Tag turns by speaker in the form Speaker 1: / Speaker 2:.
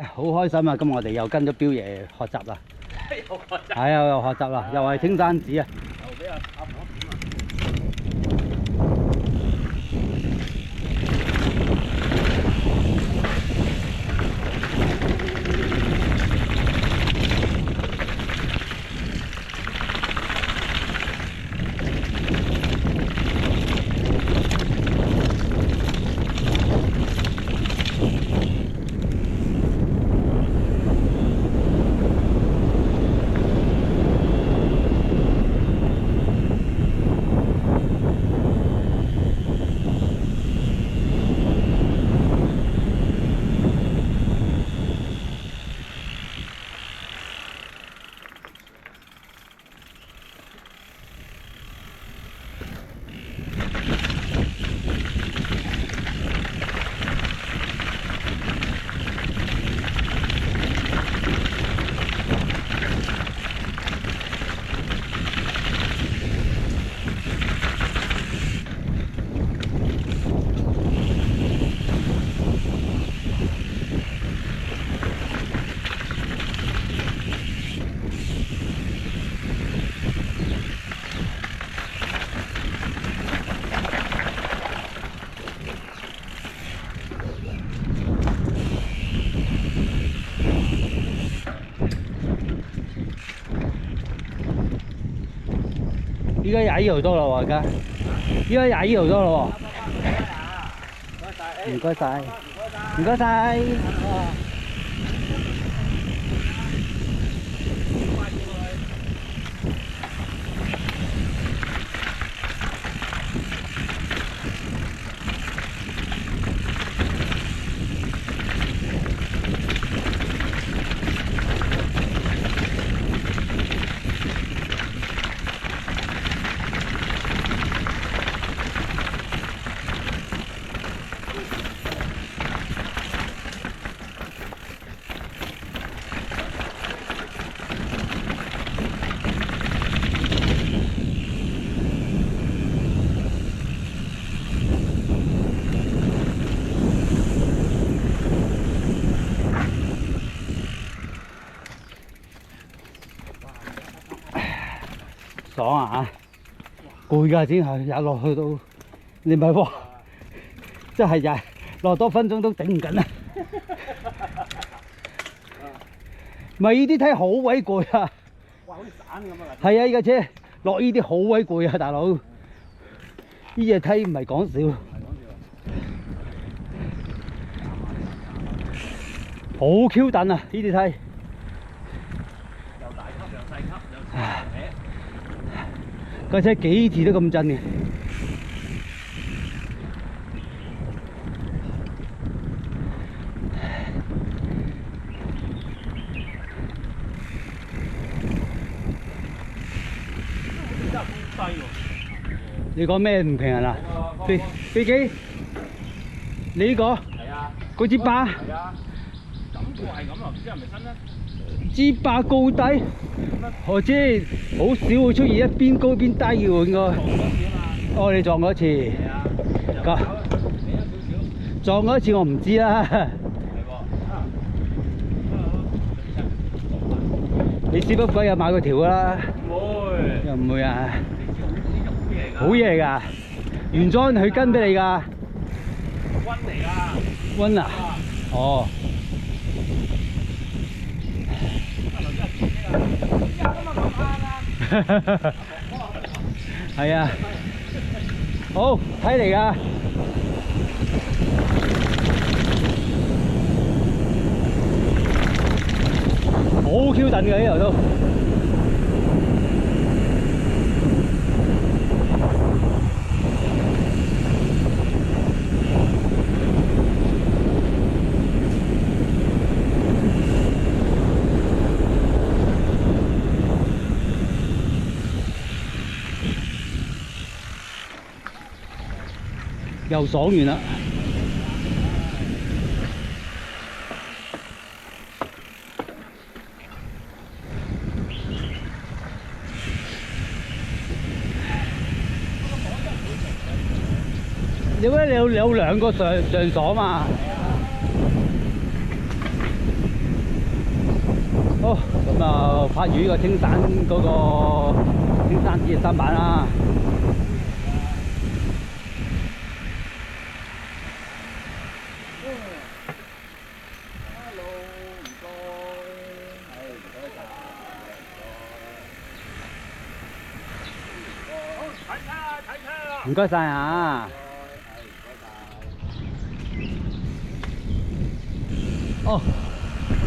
Speaker 1: 好開心啊！今日我哋又跟咗彪爺學習啦，
Speaker 2: 又學習，
Speaker 1: 係啊，又學習啦，又係青山子啊！
Speaker 2: 又俾阿婆點啊！
Speaker 1: 依家廿呢度多啦喎，而家依家廿呢度多啦喎，唔該晒，唔該晒。爽啊！攰㗎，真係日落去到，你咪話，真係日落多分鐘都頂唔緊啊！咪呢啲梯好鬼攰啊！
Speaker 2: 哇，好似散咁啊！
Speaker 1: 係啊，呢架車落呢啲好鬼攰啊，大佬！呢隻梯唔係講笑，好 Q 等啊！呢啲梯。
Speaker 2: 又大級又細級又斜，
Speaker 1: 架車幾次都咁震嘅。
Speaker 2: 真係好低喎！
Speaker 1: 你講咩唔平衡啊？飛機？你呢個？
Speaker 2: 係啊，
Speaker 1: 嗰支巴？
Speaker 2: 係啊，感覺係咁啊，唔知係咪真咧？
Speaker 1: 支巴高低？我知，好少會出現一邊高一邊低嘅喎，應該。
Speaker 2: 撞咗一次啊嘛。
Speaker 1: 哦，你撞過一次。
Speaker 2: 係啊，又搞歪咗少少。
Speaker 1: 撞過一次我唔知啦。
Speaker 2: 係喎，
Speaker 1: 你屎忽鬼又買過條㗎啦？
Speaker 2: 唔會，
Speaker 1: 又唔會啊？
Speaker 2: 呢
Speaker 1: 好嘢嚟㗎，原裝佢跟俾你㗎。
Speaker 2: 溫嚟㗎。
Speaker 1: 溫啊？哦。係啊，好睇嚟㗎，好 Q 等嘅呢度都。又爽完啦！你覺得你有兩個上鎖嘛？咁啊，拍魚呢個青山嗰個青山子嘅新版啦。唔該晒啊！哦。